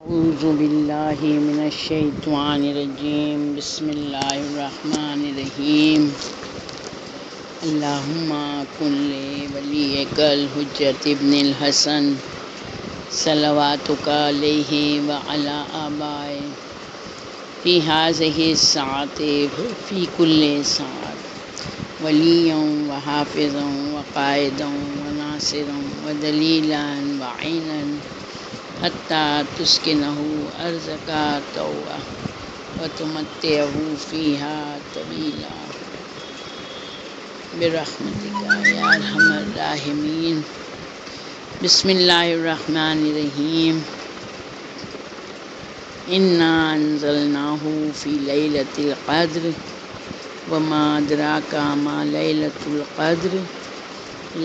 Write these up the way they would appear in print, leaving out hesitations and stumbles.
اعوذ باللہ من الشیطان الرجیم بسم اللہ الرحمن الرحیم اللہم کن ولیک الحجۃ ابن الحسن صلواتک علیہ وعلی آبائہ فی ہذہ الساعۃ فی کل ساعۃ ولیًا وحافظا وقائدا وناصرا ودلیلا وعینا حتیٰ تسکنہ ارضک طوعا وتمتعہ فیہا طویلا برحمتک یا ارحم الراحمین۔ بسم اللہ الرحمن الرحیم۔ انا انزلناہ فی لیلۃ القدر وما ادراک ما لیلۃ القدر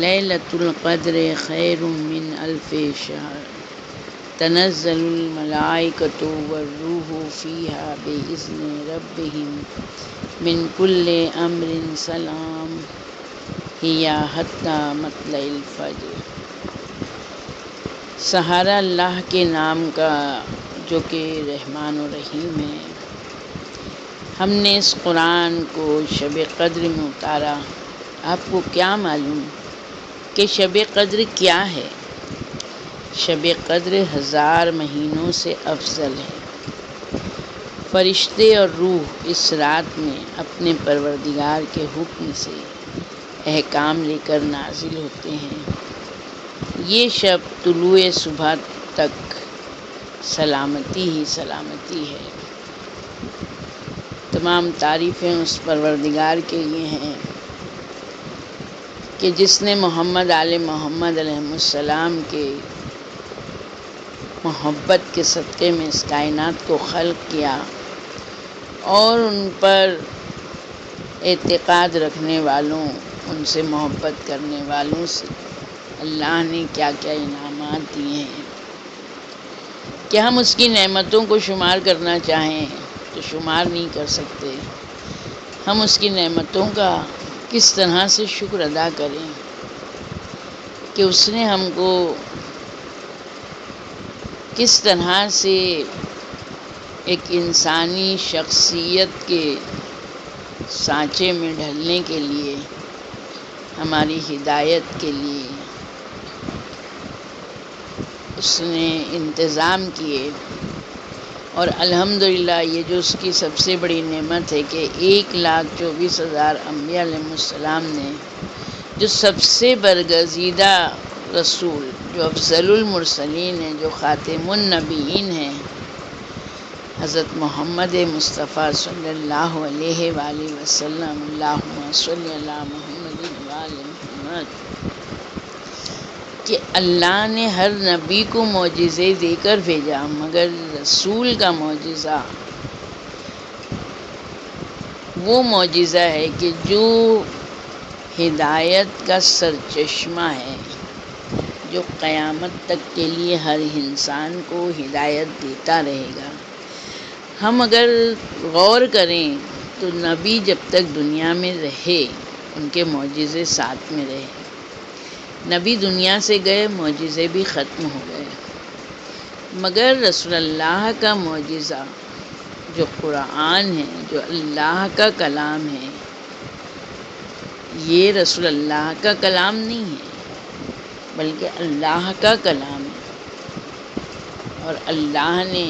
لیلۃ القدر خیر من الف شہر تنزل الملائکۃ والروح فیہا بإذن ربہم من کل امر سلام ہی حتی مطلع الفجر۔ سہارا اللہ کے نام کا جو کہ رحمان و رحیم ہے۔ ہم نے اس قرآن کو شب قدر میں اتارا۔ آپ کو کیا معلوم کہ شب قدر کیا ہے؟ شب قدر 1000 مہینوں سے افضل ہے۔ فرشتے اور روح اس رات میں اپنے پروردگار کے حکم سے احکام لے کر نازل ہوتے ہیں۔ یہ شب طلوع صبح تک سلامتی ہی سلامتی ہے۔ تمام تعریفیں اس پروردگار کے لیے ہیں کہ جس نے محمد آل محمد علیہ السلام کے محبت کے صدقے میں اس کائنات کو خلق کیا، اور ان پر اعتقاد رکھنے والوں، ان سے محبت کرنے والوں سے اللہ نے کیا کیا انعامات دیے ہیں کہ ہم اس کی نعمتوں کو شمار کرنا چاہیں تو شمار نہیں کر سکتے۔ ہم اس کی نعمتوں کا کس طرح سے شکر ادا کریں کہ اس نے ہم کو کس طرح سے ایک انسانی شخصیت کے سانچے میں ڈھلنے کے لیے، ہماری ہدایت کے لیے اس نے انتظام کیے۔ اور الحمدللہ یہ جو اس کی سب سے بڑی نعمت ہے کہ 1,24,000 انبیاء علیہ السلام نے، جو سب سے برگزیدہ رسول، جو افضل المرسلین ہیں، جو خاتم النبیین ہیں، حضرت محمد مصطفیٰ صلی اللہ علیہ وآلہ وسلم، اللہم صلی علی محمد وآل محمد، کہ اللہ نے ہر نبی کو معجزے دے کر بھیجا، مگر رسول کا معجزہ وہ معجزہ ہے کہ جو ہدایت کا سرچشمہ ہے، جو قیامت تک کے لیے ہر انسان کو ہدایت دیتا رہے گا۔ ہم اگر غور کریں تو نبی جب تک دنیا میں رہے ان کے معجزے ساتھ میں رہے۔ نبی دنیا سے گئے، معجزے بھی ختم ہو گئے، مگر رسول اللہ کا معجزہ جو قرآن ہے، جو اللہ کا کلام ہے، یہ رسول اللہ کا کلام نہیں ہے بلکہ اللہ کا کلام ہے۔ اور اللہ نے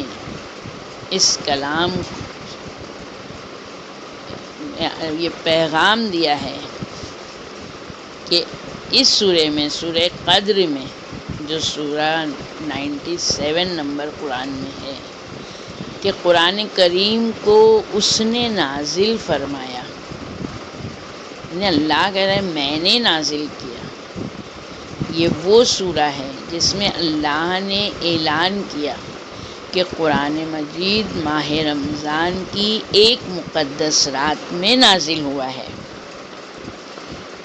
اس کلام یہ پیغام دیا ہے کہ اس سورہ میں، سورہ قدر میں، جو سورہ 97 نمبر قرآن میں ہے، کہ قرآن کریم کو اس نے نازل فرمایا، یعنی اللہ کہہ رہے ہیں میں نے نازل کیا۔ یہ وہ سورہ ہے جس میں اللہ نے اعلان کیا کہ قرآن مجید ماہ رمضان کی ایک مقدس رات میں نازل ہوا ہے۔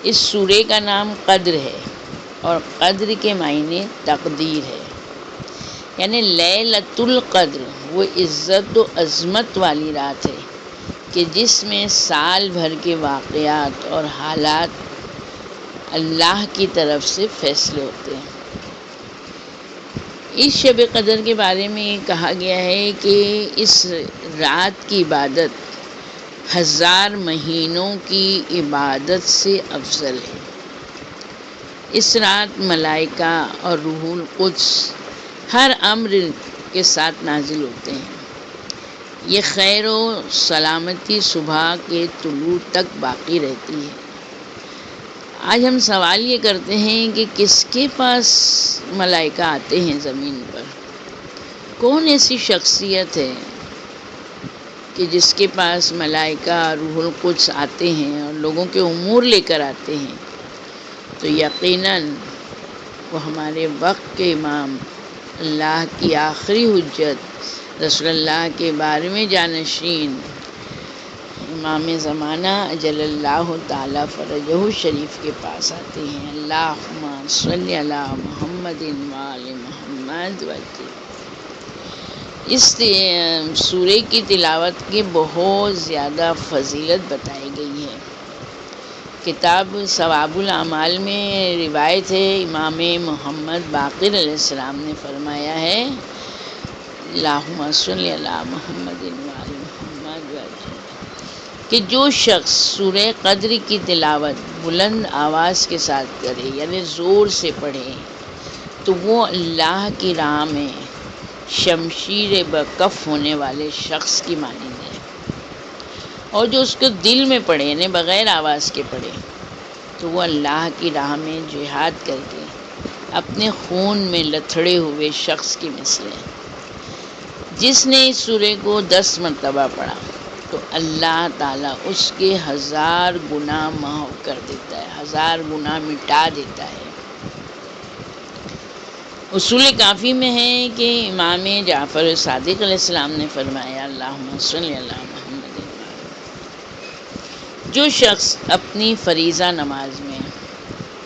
اس سورہ کا نام قدر ہے، اور قدر کے معنی تقدیر ہے، یعنی لیلۃ القدر وہ عزت و عظمت والی رات ہے کہ جس میں سال بھر کے واقعات اور حالات اللہ کی طرف سے فیصلے ہوتے ہیں۔ اس شب قدر کے بارے میں کہا گیا ہے کہ اس رات کی عبادت 1000 مہینوں کی عبادت سے افضل ہے۔ اس رات ملائکہ اور روح القدس ہر امر کے ساتھ نازل ہوتے ہیں۔ یہ خیر و سلامتی صبح کے طلوع تک باقی رہتی ہے۔ آج ہم سوال یہ کرتے ہیں کہ کس کے پاس ملائکہ آتے ہیں زمین پر؟ کون ایسی شخصیت ہے کہ جس کے پاس ملائکہ روح القدس آتے ہیں اور لوگوں کے امور لے کر آتے ہیں؟ تو یقیناً وہ ہمارے وقت کے امام، اللہ کی آخری حجت، رسول اللہ کے 12ویں جانشین، امام زمانہ اجل اللہ تعالی فرجہ شریف کے پاس آتے ہیں۔ اللہم صلی علی محمد وآل محمد وجل۔ اس سورہ کی تلاوت کی بہت زیادہ فضیلت بتائی گئی ہے۔ کتاب ثواب الاعمال میں روایت ہے، امام محمد باقر علیہ السلام نے فرمایا ہے، اللہم صلی علی محمد وآل محمد وجل، کہ جو شخص سورہ قدر کی تلاوت بلند آواز کے ساتھ کرے، یعنی زور سے پڑھے، تو وہ اللہ کی راہ میں شمشیر بکف ہونے والے شخص کی مانند ہے۔ اور جو اس کو دل میں پڑھے، یعنی بغیر آواز کے پڑھے، تو وہ اللہ کی راہ میں جہاد کر کے اپنے خون میں لتھڑے ہوئے شخص کی مثل ہے۔ جس نے اس سورہ کو 10 مرتبہ پڑھا تو اللہ تعالیٰ اس کے 1000 گناہ معاف کر دیتا ہے، 1000 گناہ مٹا دیتا ہے۔ اصول کافی میں ہے کہ امام جعفر صادق علیہ السلام نے فرمایا، اللہم صلی علی محمد، جو شخص اپنی فریضہ نماز میں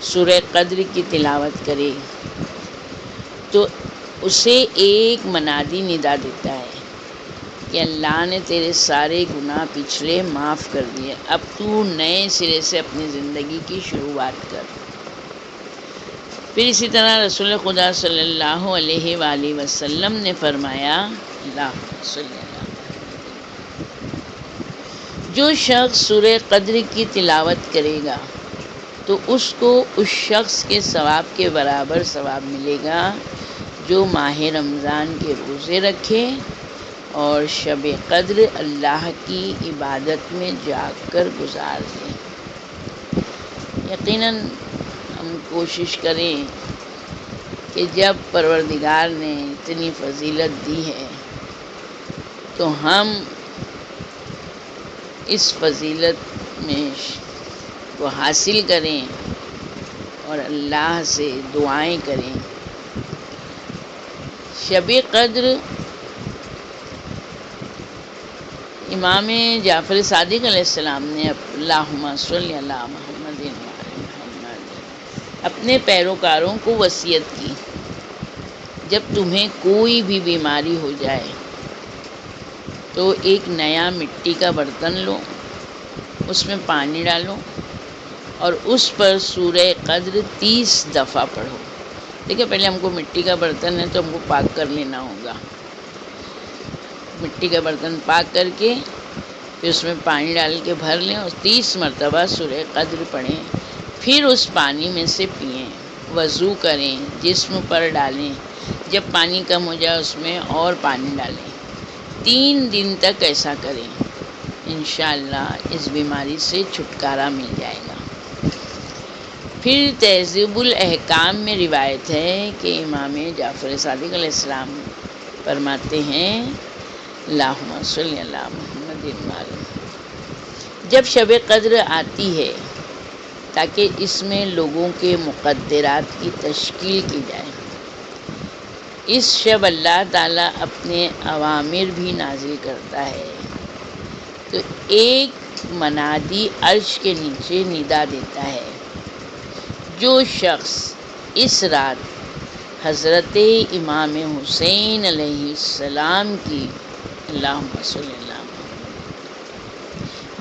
سورہ قدر کی تلاوت کرے تو اسے ایک منادی ندا دیتا ہے کہ اللہ نے تیرے سارے گناہ پچھلے معاف کر دیے، اب تو نئے سرے سے اپنی زندگی کی شروعات کر۔ پھر اسی طرح رسول خدا صلی اللہ علیہ وآلہ وسلم نے فرمایا، اللہم صلی اللہ، جو شخص سورہ قدر کی تلاوت کرے گا تو اس کو اس شخص کے ثواب کے برابر ثواب ملے گا جو ماہ رمضان کے روزے رکھے اور شب قدر اللہ کی عبادت میں جاگ کر گزار دیں۔ یقیناً ہم کوشش کریں کہ جب پروردگار نے اتنی فضیلت دی ہے تو ہم اس فضیلت میں کو حاصل کریں اور اللہ سے دعائیں کریں۔ شب قدر امام جعفر صادق علیہ السلام نے اللہم صلی علی محمد وآل محمد اپنے پیروکاروں کو وصیت کی، جب تمہیں کوئی بھی بیماری ہو جائے تو ایک نیا مٹی کا برتن لو، اس میں پانی ڈالو اور اس پر سورہ قدر 30 دفعہ پڑھو۔ دیکھیں، پہلے ہم کو مٹی کا برتن ہے تو ہم کو پاک کر لینا ہوگا۔ مٹی کا برتن پاک کر کے پھر اس میں پانی ڈال کے بھر لیں اور 30 مرتبہ سورہ قدر پڑھیں، پھر اس پانی میں سے پئیں، وضو کریں، جسم پر ڈالیں، جب پانی کم ہو جائے اس میں اور پانی ڈالیں، 3 دن تک ایسا کریں، انشاءاللہ اس بیماری سے چھٹکارا مل جائے گا۔ پھر تہذیب الاحکام میں روایت ہے کہ امام جعفر صادق علیہ السلام فرماتے ہیں، اللہم صلی علی محمد وآل، جب شب قدر آتی ہے تاکہ اس میں لوگوں کے مقدرات کی تشکیل کی جائے، اس شب اللہ تعالیٰ اپنے اوامر بھی نازل کرتا ہے، تو ایک منادی عرش کے نیچے ندا دیتا ہے، جو شخص اس رات حضرت امام حسین علیہ السلام کی اللہم صلی اللہ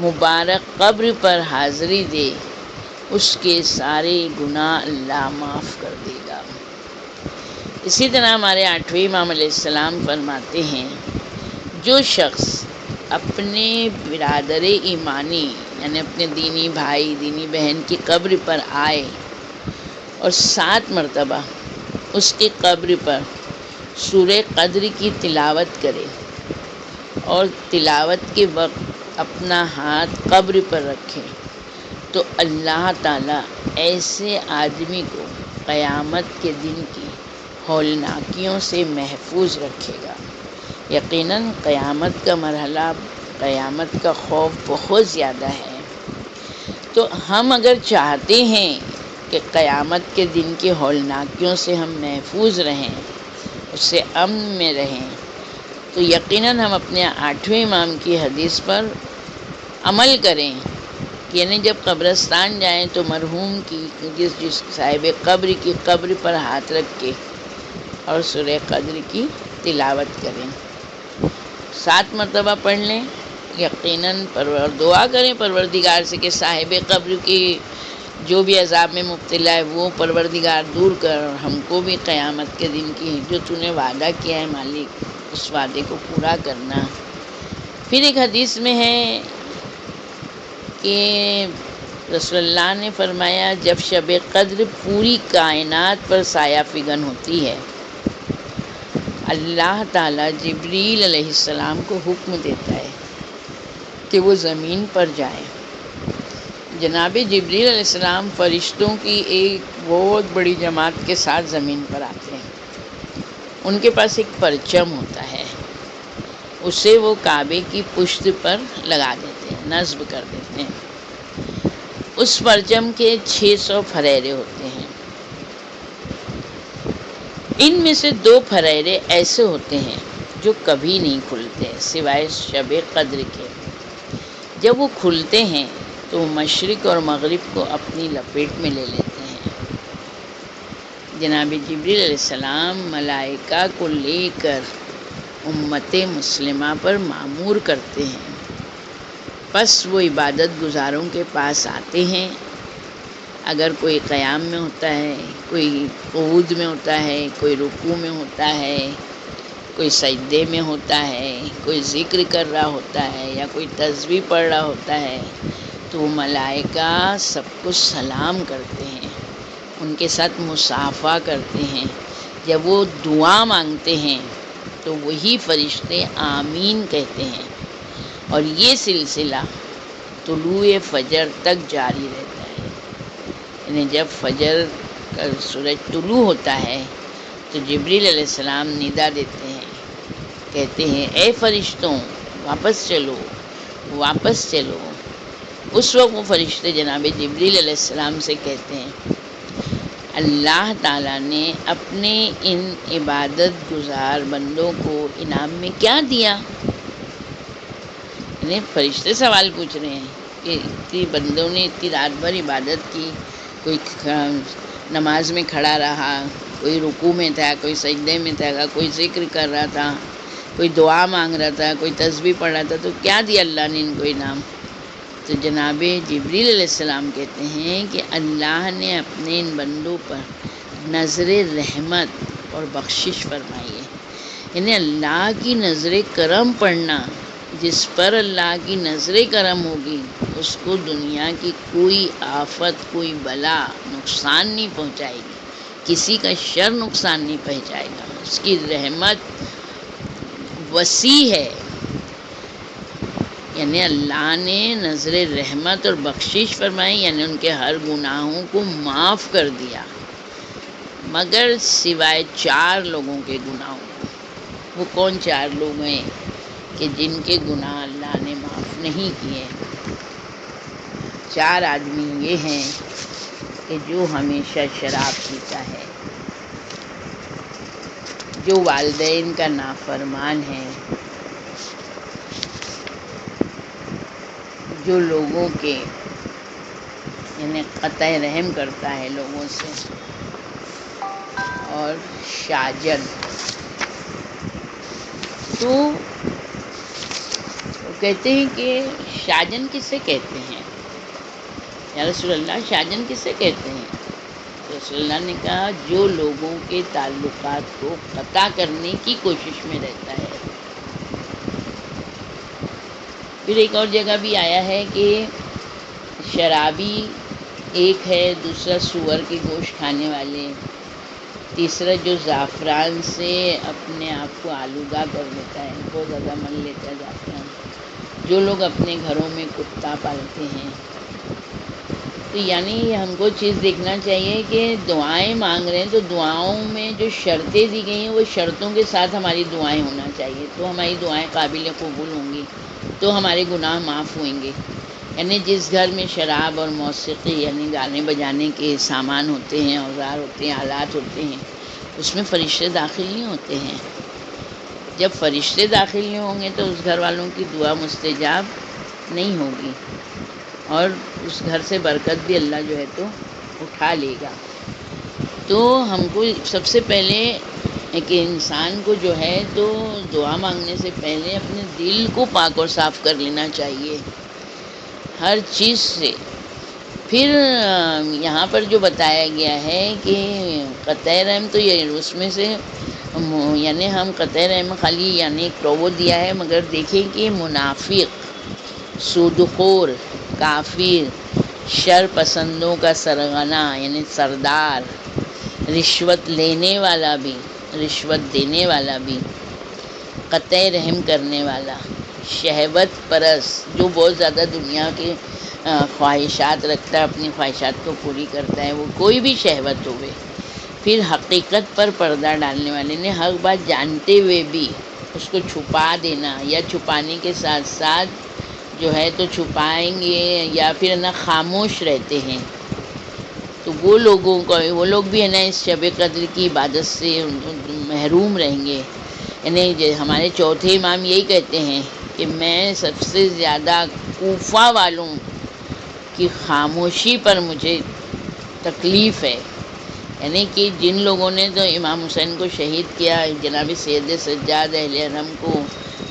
مبارک قبر پر حاضری دے، اس کے سارے گناہ اللہ معاف کر دے گا۔ اسی طرح ہمارے 8ویں امام علیہ السلام فرماتے ہیں، جو شخص اپنے برادر ایمانی یعنی اپنے دینی بھائی دینی بہن کی قبر پر آئے اور 7 مرتبہ اس کی قبر پر سورہ قدر کی تلاوت کرے اور تلاوت کے وقت اپنا ہاتھ قبر پر رکھے تو اللہ تعالیٰ ایسے آدمی کو قیامت کے دن کی ہولناکیوں سے محفوظ رکھے گا۔ یقیناً قیامت کا مرحلہ، قیامت کا خوف بہت زیادہ ہے، تو ہم اگر چاہتے ہیں کہ قیامت کے دن کی ہولناکیوں سے ہم محفوظ رہیں، اس سے امن میں رہیں، تو یقیناً ہم اپنے 8ویں امام کی حدیث پر عمل کریں، یعنی جب قبرستان جائیں تو مرحوم کی جس صاحب قبر کی قبر پر ہاتھ رکھ کے اور سورہ قدر کی تلاوت کریں، 7 مرتبہ پڑھ لیں، یقیناً دعا کریں پروردگار سے کہ صاحب قبر کی جو بھی عذاب میں مبتلا ہے وہ پروردگار دور کر، ہم کو بھی قیامت کے دن کی جو تو نے وعدہ کیا ہے مالک اس وعدے کو پورا کرنا۔ پھر ایک حدیث میں ہے کہ رسول اللہ نے فرمایا، جب شب قدر پوری کائنات پر سایہ فگن ہوتی ہے، اللہ تعالیٰ جبریل علیہ السلام کو حکم دیتا ہے کہ وہ زمین پر جائیں۔ جناب جبریل علیہ السلام فرشتوں کی ایک بہت بڑی جماعت کے ساتھ زمین پر آتے ہیں، ان کے پاس ایک پرچم ہوتا ہے، اسے وہ کعبے کی پشت پر لگا دیتے ہیں، نصب کر دیتے ہیں۔ اس پرچم کے 600 پھریرے ہوتے ہیں، ان میں سے 2 پھریرے ایسے ہوتے ہیں جو کبھی نہیں کھلتے سوائے شب قدر کے۔ جب وہ کھلتے ہیں تو مشرق اور مغرب کو اپنی لپیٹ میں لے لیتے ہیں۔ جناب جبریل علیہ السلام ملائکہ کو لے کر امت مسلمہ پر مامور کرتے ہیں، پس وہ عبادت گزاروں کے پاس آتے ہیں۔ اگر کوئی قیام میں ہوتا ہے، کوئی قعود میں ہوتا ہے، کوئی رکوع میں ہوتا ہے، کوئی سجدے میں ہوتا ہے، کوئی ذکر کر رہا ہوتا ہے یا کوئی تسبیح پڑھ رہا ہوتا ہے، تو ملائکہ سب کو سلام کرتے ہیں، ان کے ساتھ مصافحہ کرتے ہیں۔ جب وہ دعا مانگتے ہیں تو وہی فرشتے آمین کہتے ہیں، اور یہ سلسلہ طلوع فجر تک جاری رہتا ہے۔ یعنی جب فجر کا سورج طلوع ہوتا ہے تو جبریل علیہ السلام ندا دیتے ہیں، کہتے ہیں اے فرشتوں واپس چلو، واپس چلو۔ اس وقت وہ فرشتے جناب جبریل علیہ السلام سے کہتے ہیں، اللہ تعالیٰ نے اپنے ان عبادت گزار بندوں کو انعام میں کیا دیا؟ یعنی فرشتے سوال پوچھ رہے ہیں کہ اتنی بندوں نے اتنی رات بھر عبادت کی، کوئی نماز میں کھڑا رہا، کوئی رکوع میں تھا، کوئی سجدے میں تھا، کوئی ذکر کر رہا تھا، کوئی دعا مانگ رہا تھا، کوئی تسبیح پڑھ رہا تھا، تو کیا دیا اللہ نے ان کو انعام؟ تو جناب جبریل علیہ السلام کہتے ہیں کہ اللہ نے اپنے ان بندوں پر نظر رحمت اور بخشش فرمائی ہے۔ یعنی اللہ کی نظر کرم پڑنا، جس پر اللہ کی نظر کرم ہوگی اس کو دنیا کی کوئی آفت، کوئی بلا نقصان نہیں پہنچائے گی، کسی کا شر نقصان نہیں پہنچائے گا، اس کی رحمت وسیع ہے۔ یعنی اللہ نے نظر رحمت اور بخشش فرمائی، یعنی ان کے ہر گناہوں کو معاف کر دیا، مگر سوائے 4 لوگوں کے گناہوں کو۔ وہ کون 4 لوگ ہیں کہ جن کے گناہ اللہ نے معاف نہیں کیے؟ 4 آدمی یہ ہیں کہ جو ہمیشہ شراب پیتا ہے، جو والدین کا نافرمان ہے، جو لوگوں کے یعنی قطع رحم کرتا ہے لوگوں سے، اور شاجن۔ تو وہ کہتے ہیں کہ شاجن کسے کہتے ہیں یا رسول اللہ؟ شاجن کسے کہتے ہیں؟ تو رسول اللہ نے کہا جو لوگوں کے تعلقات کو قطع کرنے کی کوشش میں رہتا ہے. پھر ایک اور جگہ بھی آیا ہے کہ شرابی ایک ہے، دوسرا سور کے گوشت کھانے والے، تیسرا جو زعفران سے اپنے آپ کو آلودہ کر لیتا ہے، بہت زیادہ مل لیتا ہے زعفران. جو لوگ اپنے گھروں میں کتا پالتے ہیں. تو یعنی ہم کو چیز دیکھنا چاہیے کہ دعائیں مانگ رہے ہیں تو دعاؤں میں جو شرطیں دی گئی ہیں وہ شرطوں کے ساتھ ہماری دعائیں ہونا چاہیے، تو ہماری دعائیں قابل قبول ہوں گی، تو ہمارے گناہ معاف ہوئیں گے. یعنی جس گھر میں شراب اور موسیقی یعنی گانے بجانے کے سامان ہوتے ہیں، اوزار ہوتے ہیں، آلات ہوتے ہیں، اس میں فرشتے داخل نہیں ہوتے ہیں. جب فرشتے داخل نہیں ہوں گے تو اس گھر والوں کی دعا مستجاب نہیں ہوگی، اور اس گھر سے برکت بھی اللہ جو ہے تو اٹھا لے گا. تو ہم کو سب سے پہلے ایک انسان کو جو ہے تو دعا مانگنے سے پہلے اپنے دل کو پاک اور صاف کر لینا چاہیے ہر چیز سے. پھر یہاں پر جو بتایا گیا ہے کہ قطع رحم، تو یہ اس میں سے یعنی ہم قطع رحم خالی یعنی ایک وہ دیا ہے، مگر دیکھیں کہ منافق، سودخور، کافر، شر پسندوں کا سرغنہ یعنی سردار، رشوت لینے والا بھی، رشوت دینے والا بھی، قطع رحم کرنے والا، شہوت پرست جو بہت زیادہ دنیا کے خواہشات رکھتا ہے، اپنی خواہشات کو پوری کرتا ہے، وہ کوئی بھی شہوت ہوئے. پھر حقیقت پر پردہ ڈالنے والے نے حق بات جانتے ہوئے بھی اس کو چھپا دینا، یا چھپانے کے ساتھ ساتھ جو ہے تو چھپائیں گے یا پھر نا خاموش رہتے ہیں، تو وہ لوگ بھی ہے نا اس شب قدر کی عبادت سے محروم رہیں گے. یعنی ہمارے چوتھے امام یہی کہتے ہیں کہ میں سب سے زیادہ کوفہ والوں کی خاموشی پر مجھے تکلیف ہے. یعنی کہ جن لوگوں نے تو امام حسین کو شہید کیا، جناب سید سجاد اہل حرم کو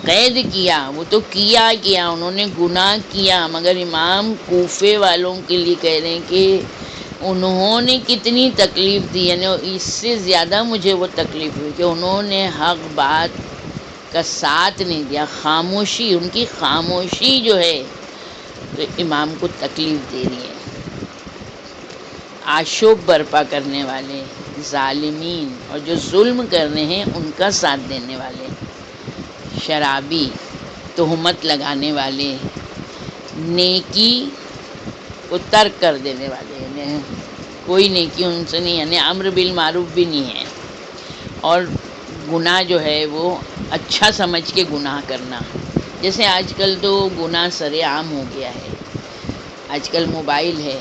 قید کیا، وہ تو کیا انہوں نے گناہ کیا، مگر امام کوفے والوں کے لیے کہہ رہے ہیں کہ انہوں نے کتنی تکلیف دی. یعنی اس سے زیادہ مجھے وہ تکلیف ہوئی کہ انہوں نے حق بات کا ساتھ نہیں دیا. خاموشی، ان کی خاموشی جو ہے تو امام کو تکلیف دے رہی ہے. آشوب برپا کرنے والے، ظالمین اور جو ظلم کر رہے ہیں ان کا ساتھ دینے والے، شرابی، تہمت لگانے والے، نیکی کو ترک کر دینے والے، یعنی کوئی نیکی ان سے نہیں، یعنی امر بالمعروف بھی نہیں ہے، اور گناہ جو ہے وہ اچھا سمجھ کے گناہ کرنا. جیسے آج کل تو گناہ سر عام ہو گیا ہے، آج کل موبائل ہے.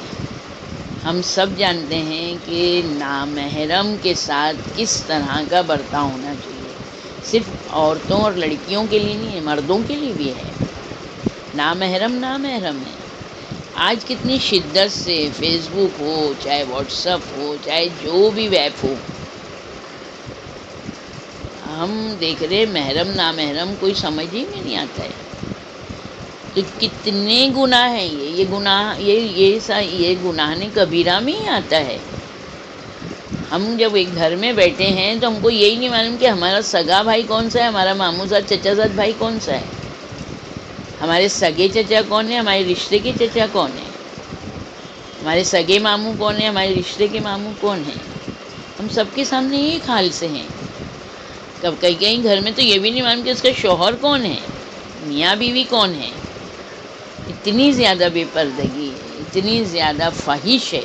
ہم سب جانتے ہیں کہ نامحرم کے ساتھ کس طرح کا برتاؤ ہونا چاہیے. صرف عورتوں اور لڑکیوں کے لیے نہیں ہے، مردوں کے لیے بھی ہے. نامحرم ہے. آج کتنی شدت سے فیس بک ہو، چاہے واٹس ایپ ہو، چاہے جو بھی ویب ہو، ہم دیکھ رہے محرم نامحرم کوئی سمجھ ہی میں نہیں آتا ہے. تو کتنے گناہ ہیں یہ گناہ، یہ گناہ نے کبیرہ میں ہی آتا ہے. ہم جب ایک گھر میں بیٹھے ہیں تو ہم کو یہی نہیں معلوم کہ ہمارا سگا بھائی کون سا ہے، ہمارا ماموں زاد چچا زاد بھائی کون سا ہے، ہمارے سگے چچا کون ہے، ہمارے رشتے کے چچا کون ہیں، ہمارے سگے ماموں کون ہیں، ہمارے رشتے کے ماموں کون ہیں. ہم سب کے سامنے ایک حال سے ہیں. کئی گھر میں تو یہ بھی نہیں معلوم کہ اس کا شوہر کون ہے، میاں بیوی کون ہے. اتنی زیادہ بے پردگی ہے، اتنی زیادہ فحش ہے.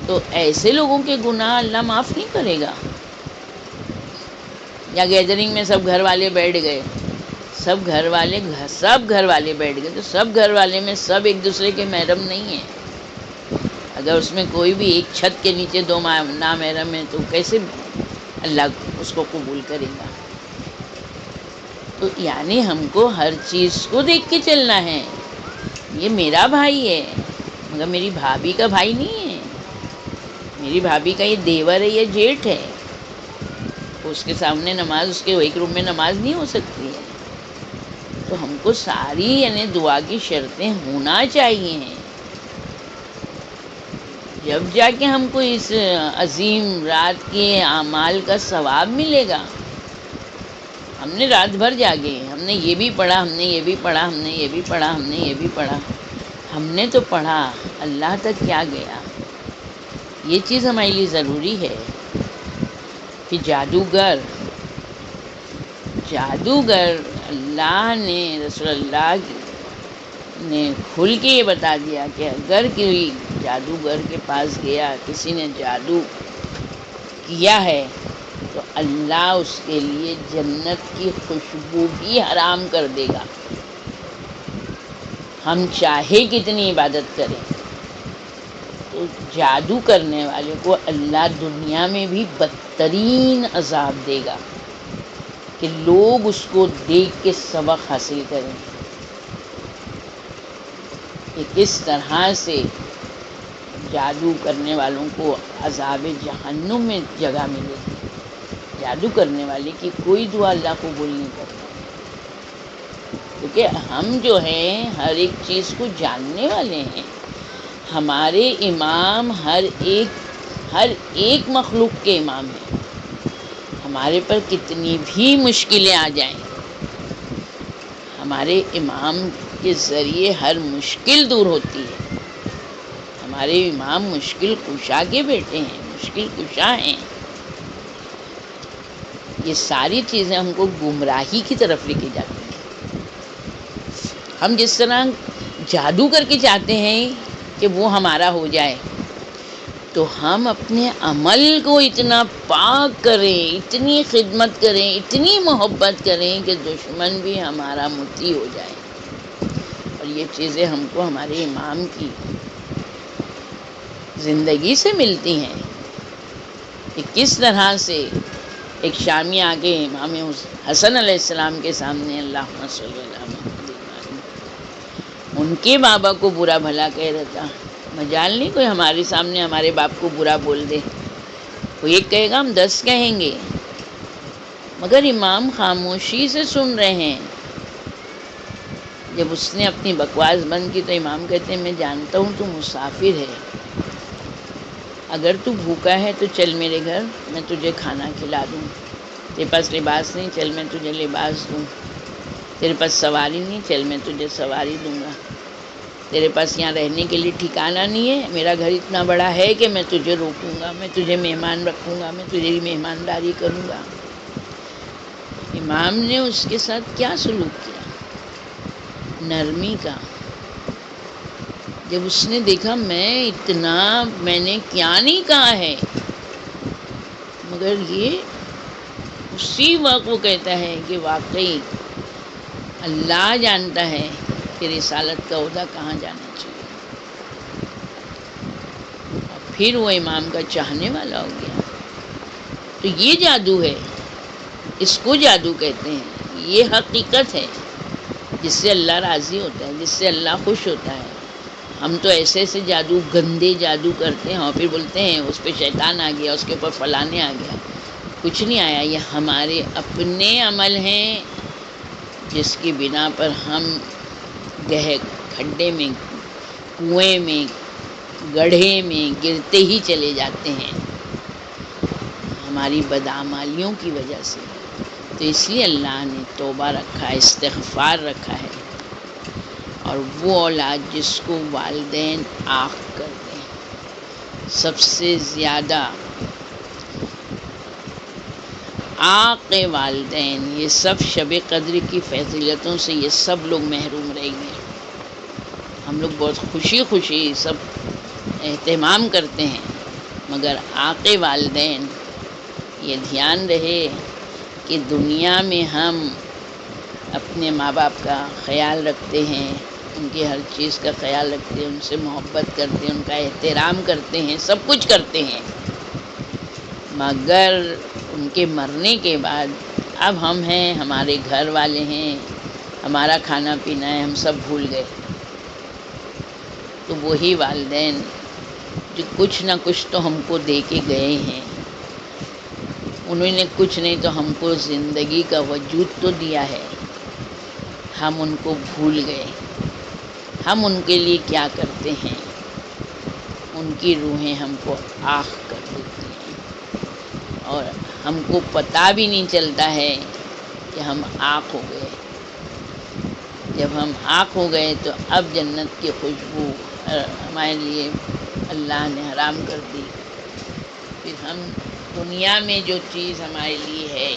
تو ایسے لوگوں کے گناہ اللہ معاف نہیں کرے گا. یا گیدرنگ میں سب گھر والے بیٹھ گئے، سب گھر والے بیٹھ گئے، تو سب گھر والے میں سب ایک دوسرے کے محرم نہیں ہیں. اگر اس میں کوئی بھی ایک چھت کے نیچے دو نامحرم ہیں تو کیسے اللہ اس کو قبول کرے گا. تو یعنی ہم کو ہر چیز کو دیکھ کے چلنا ہے. یہ میرا بھائی ہے مگر میری بھابھی کا بھائی نہیں ہے، میری بھابھی کا یہ دیور ہے یا جیٹھ ہے، اس کے سامنے نماز، اس کے ایک روم میں نماز نہیں ہو سکتی ہے. تو ہم کو ساری یعنی دعا کی شرطیں ہونا چاہیے. جب جا کے ہم کو اس عظیم رات کے اعمال کا ثواب ملے گا۔ ہم نے رات بھر جاگے، ہم نے یہ بھی پڑھا، ہم نے یہ بھی پڑھا، ہم نے یہ بھی پڑھا، ہم نے یہ بھی پڑھا، ہم نے تو پڑھا، اللہ تک کیا گیا؟ یہ چیز ہمارے لیے ضروری ہے کہ جادوگر اللہ نے، رسول اللہ نے کھل کے یہ بتا دیا کہ اگر کوئی جادوگر کے پاس گیا، کسی نے جادو کیا ہے، تو اللہ اس کے لیے جنت کی خوشبو بھی حرام کر دے گا۔ ہم چاہے کتنی عبادت کریں، تو جادو کرنے والے کو اللہ دنیا میں بھی بدترین عذاب دے گا کہ لوگ اس کو دیکھ کے سبق حاصل کریں کہ کس طرح سے جادو کرنے والوں کو عذاب جہنم میں جگہ ملے گی۔ جادو کرنے والے کی کوئی دعا اللہ قبول نہیں کرتا، کیونکہ ہم جو ہیں ہر ایک چیز کو جاننے والے ہیں۔ ہمارے امام ہر ایک مخلوق کے امام ہیں۔ ہمارے پر کتنی بھی مشکلیں آ جائیں، ہمارے امام کے ذریعے ہر مشکل دور ہوتی ہے۔ ہمارے امام مشکل کشا کے بیٹے ہیں، مشکل کشا ہیں۔ یہ ساری چیزیں ہم کو گمراہی کی طرف لے کے جاتی ہیں۔ ہم جس طرح جادو کر کے چاہتے ہیں کہ وہ ہمارا ہو جائے، تو ہم اپنے عمل کو اتنا پاک کریں، اتنی خدمت کریں، اتنی محبت کریں کہ دشمن بھی ہمارا مطیع ہو جائے۔ اور یہ چیزیں ہم کو ہمارے امام کی زندگی سے ملتی ہیں کہ کس طرح سے ایک شامی آگے امام حسن علیہ السلام کے سامنے اللہم صلی اللہ محمد، ان کے بابا کو برا بھلا کہہ رہا تھا۔ مجال نہیں کوئی ہمارے سامنے ہمارے باپ کو برا بول دے، کوئی ایک کہے گا ہم 10 کہیں گے، مگر امام خاموشی سے سن رہے ہیں۔ جب اس نے اپنی بکواس بند کی تو امام کہتے ہیں میں جانتا ہوں تو مسافر ہے، اگر تو بھوکا ہے تو چل میرے گھر، میں تجھے کھانا کھلا دوں۔ تیرے پاس لباس نہیں، چل میں تجھے لباس دوں۔ تیرے پاس سواری نہیں، چل میں تجھے سواری دوں گا۔ تیرے پاس یہاں رہنے کے لیے ٹھکانہ نہیں ہے، میرا گھر اتنا بڑا ہے کہ میں تجھے روکوں گا، میں تجھے مہمان رکھوں گا، میں تجھے مہمانداری کروں گا۔ امام نے اس کے ساتھ کیا سلوک کیا؟ نرمی کا۔ جب اس نے دیکھا میں نے کیا نہیں کہا ہے، مگر یہ اسی وقت وہ کہتا ہے کہ واقعی اللہ جانتا ہے کہ رسالت کا عہدہ کہاں جانا چاہیے۔ اور پھر وہ امام کا چاہنے والا ہو گیا۔ تو یہ جادو ہے، اس کو جادو کہتے ہیں، یہ حقیقت ہے جس سے اللہ راضی ہوتا ہے، جس سے اللہ خوش ہوتا ہے۔ ہم تو ایسے ایسے جادو، گندے جادو کرتے ہیں اور پھر بولتے ہیں اس پہ شیطان آ گیا، اس کے اوپر فلانے آ گیا۔ کچھ نہیں آیا، یہ ہمارے اپنے عمل ہیں جس کی بنا پر ہم کھڈے میں، کنویں میں، گڑھے میں گرتے ہی چلے جاتے ہیں، ہماری بدعمالیوں کی وجہ سے۔ تو اس لیے اللہ نے توبہ رکھا ہے، استغفار رکھا ہے۔ اور وہ اولاد جس کو والدین آنکھ کر دیں، سب سے زیادہ آنکھ والدین، یہ سب شب قدر کی فضیلتوں سے یہ سب لوگ محروم رہ گئے۔ ہم لوگ بہت خوشی سب اہتمام کرتے ہیں، مگر آنکھ والدین، یہ دھیان رہے کہ دنیا میں ہم اپنے ماں باپ کا خیال رکھتے ہیں، ان کی ہر چیز کا خیال رکھتے ہیں، ان سے محبت کرتے ہیں، ان کا احترام کرتے ہیں، سب کچھ کرتے ہیں، مگر ان کے مرنے کے بعد اب ہم ہیں، ہمارے گھر والے ہیں، ہمارا کھانا پینا ہے، ہم سب بھول گئے۔ تو وہی والدین جو کچھ نہ کچھ تو ہم کو دے کے گئے ہیں، انہوں نے کچھ نہیں تو ہم کو زندگی کا وجود تو دیا ہے، ہم ان کو بھول گئے۔ ہم ان کے لیے کیا کرتے ہیں، ان کی روحیں ہم کو آہ کر دیتی ہیں، اور ہم کو پتہ بھی نہیں چلتا ہے کہ ہم آنکھ ہو گئے۔ جب ہم آنکھ ہو گئے تو اب جنت کی خوشبو ہمارے لیے اللہ نے حرام کر دی۔ پھر ہم دنیا میں جو چیز ہمارے لیے ہے،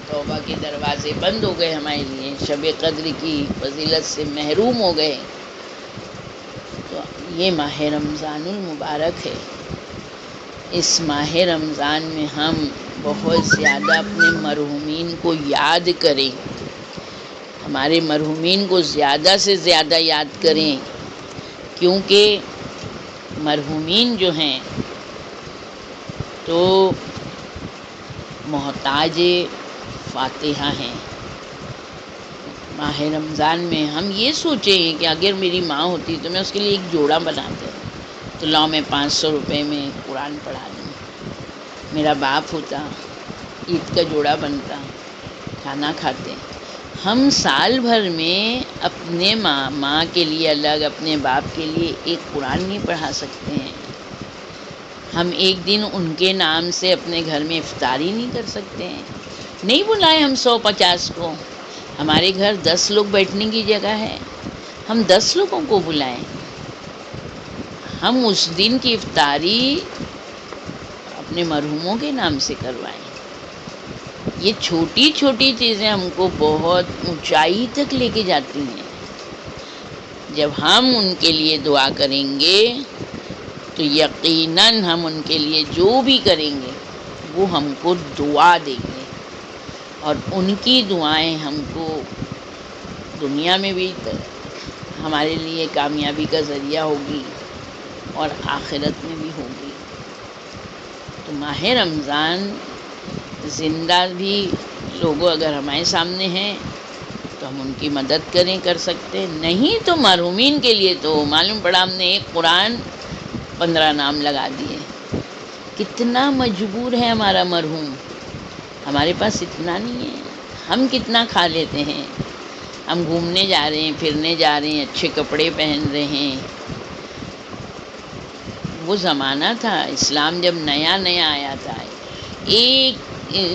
توبہ کے دروازے بند ہو گئے ہمارے لیے، شب قدر کی فضیلت سے محروم ہو گئے۔ تو یہ ماہ رمضان المبارک ہے، اس ماہ رمضان میں ہم بہت زیادہ اپنے مرحومین کو یاد کریں، ہمارے مرحومین کو زیادہ سے زیادہ یاد کریں، کیونکہ مرحومین جو ہیں تو محتاج فاتحہ ہیں۔ ماہ رمضان میں ہم یہ سوچیں کہ اگر میری ماں ہوتی تو میں اس کے لیے ایک جوڑا بناتا، تو لاؤ میں 500 روپے میں قرآن پڑھا دوں۔ میرا باپ ہوتا، عید کا جوڑا بنتا، کھانا کھاتے۔ ہم سال بھر میں اپنے ماں کے لیے الگ، اپنے باپ کے لیے ایک قرآن نہیں پڑھا سکتے ہیں۔ ہم ایک دن ان کے نام سے اپنے گھر میں افطاری نہیں کر سکتے ہیں۔ نہیں بلائیں ہم 150 کو، ہمارے گھر 10 لوگ بیٹھنے کی جگہ ہے، ہم 10 لوگوں کو بلائیں، ہم اس دن کی افطاری اپنے مرحوموں کے نام سے کروائیں۔ یہ چھوٹی چھوٹی چیزیں ہم کو بہت اونچائی تک لے کے جاتی ہیں۔ جب ہم ان کے لیے دعا کریں گے تو یقیناً ہم ان کے لیے جو بھی کریں گے وہ ہم کو دعا دیں گے، اور ان کی دعائیں ہم کو دنیا میں بھی ہمارے لیے کامیابی کا ذریعہ ہوگی اور آخرت میں بھی ہوگی۔ تو ماہ رمضان زندہ بھی لوگوں اگر ہمارے سامنے ہیں تو ہم ان کی مدد کر سکتے، نہیں تو مرحومین کے لیے تو معلوم پڑا ہم نے ایک قرآن 15 نام لگا دیے۔ کتنا مجبور ہے ہمارا مرحوم، ہمارے پاس اتنا نہیں ہے۔ ہم کتنا کھا لیتے ہیں، ہم گھومنے جا رہے ہیں، پھرنے جا رہے ہیں، اچھے کپڑے پہن رہے ہیں۔ وہ زمانہ تھا اسلام جب نیا نیا آیا تھا، ایک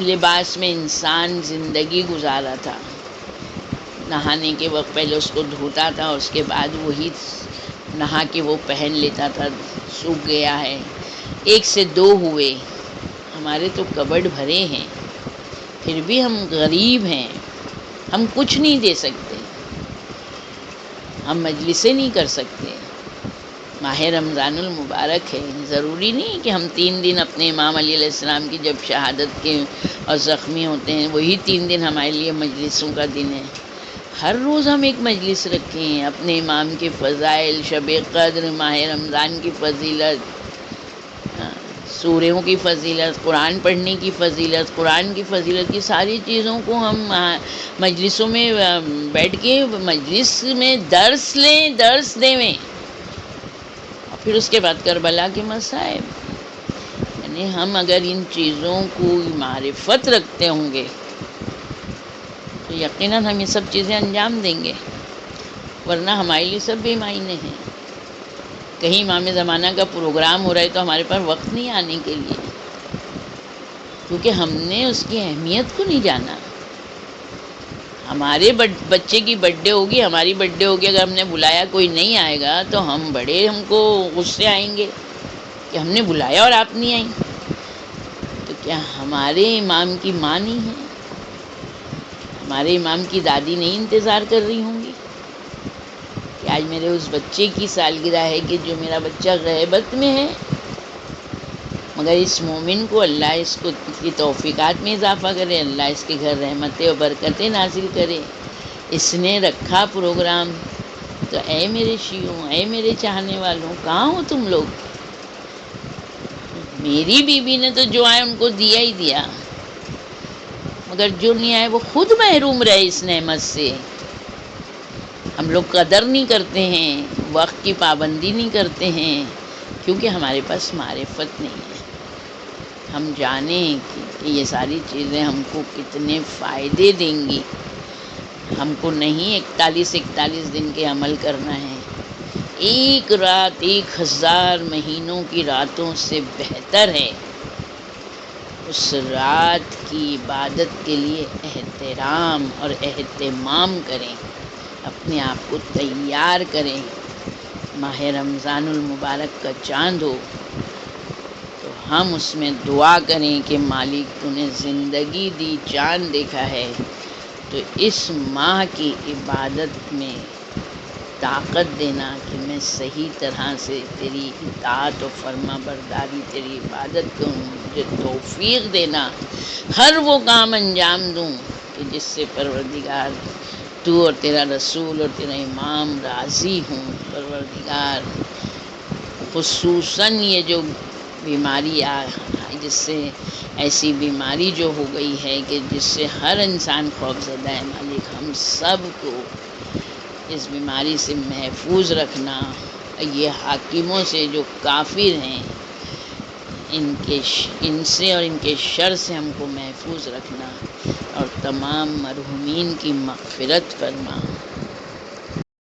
لباس میں انسان زندگی گزارا تھا۔ نہانے کے وقت پہلے اس کو دھوتا تھا، اور اس کے بعد وہی نہا کے وہ پہن لیتا تھا۔ سوکھ گیا ہے، 1 سے 2 ہوئے، ہمارے تو کبڈ بھرے ہیں، پھر بھی ہم غریب ہیں، ہم کچھ نہیں دے سکتے، ہم مجلسیں نہیں کر سکتے۔ ماہ رمضان المبارک ہے، ضروری نہیں کہ ہم 3 دن اپنے امام علی علیہ السلام کی جب شہادت کے اور زخمی ہوتے ہیں وہی 3 دن ہمارے لیے مجلسوں کا دن ہے۔ ہر روز ہم ایک مجلس رکھیں، اپنے امام کے فضائل، شب قدر، ماہ رمضان کی فضیلت، سوروں کی فضیلت، قرآن پڑھنے کی فضیلت، قرآن کی فضیلت کی ساری چیزوں کو ہم مجلسوں میں بیٹھ کے مجلس میں درس لیں، درس دیں، اور پھر اس کے بعد کربلا کے مصائب۔ یعنی ہم اگر ان چیزوں کو معرفت رکھتے ہوں گے تو یقیناً ہم یہ سب چیزیں انجام دیں گے، ورنہ ہمارے لیے سب بے معنی ہیں۔ کہیں امام زمانہ کا پروگرام ہو رہا ہے تو ہمارے پاس وقت نہیں آنے کے لیے، کیونکہ ہم نے اس کی اہمیت کو نہیں جانا۔ ہمارے بچے کی برتھ ڈے ہوگی، ہماری برتھ ڈے ہوگی، اگر ہم نے بلایا کوئی نہیں آئے گا تو ہم کو غصے آئیں گے کہ ہم نے بلایا اور آپ نہیں آئیں۔ تو کیا ہمارے امام کی ماں نہیں ہے، ہمارے امام کی دادی نہیں انتظار کر رہی ہوں گی کہ آج میرے اس بچے کی سالگرہ ہے کہ جو میرا بچہ غیبت میں ہے، مگر اس مومن کو اللہ اس کی توفیقات میں اضافہ کرے، اللہ اس کے گھر رحمتیں و برکتیں نازل کرے۔ اس نے رکھا پروگرام، تو اے میرے شیعوں، اے میرے چاہنے والوں، کہاں ہو تم لوگ؟ میری بیوی نے تو جو آئے ان کو دیا ہی دیا، مگر جو نہیں آئے وہ خود محروم رہے اس نعمت سے۔ ہم لوگ قدر نہیں کرتے ہیں، وقت کی پابندی نہیں کرتے ہیں، کیونکہ ہمارے پاس معرفت نہیں ہے۔ ہم جانیں کہ یہ ساری چیزیں ہم کو کتنے فائدے دیں گی۔ ہم کو نہیں 41 دن کے عمل کرنا ہے، ایک رات 1000 مہینوں کی راتوں سے بہتر ہے۔ اس رات کی عبادت کے لیے احترام اور اہتمام کریں، اپنے آپ کو تیار کریں۔ ماہ رمضان المبارک کا چاند ہو تو ہم اس میں دعا کریں کہ مالک تو نے زندگی دی، چاند دیکھا ہے، تو اس ماہ کی عبادت میں طاقت دینا کہ میں صحیح طرح سے تیری اطاعت و فرما برداری، تیری عبادت کروں، مجھے توفیق دینا، ہر وہ کام انجام دوں کہ جس سے پروردگار تو اور تیرا رسول اور تیرا امام راضی ہوں۔ پروردگار خصوصاً یہ جو بیماری جس سے ایسی بیماری جو ہو گئی ہے کہ جس سے ہر انسان خوفزدہ ہے، مالک ہم سب کو اس بیماری سے محفوظ رکھنا، یہ حاکموں سے جو کافر ہیں ان سے اور ان کے شر سے ہم کو محفوظ رکھنا، اور تمام مرحومین کی مغفرت فرما۔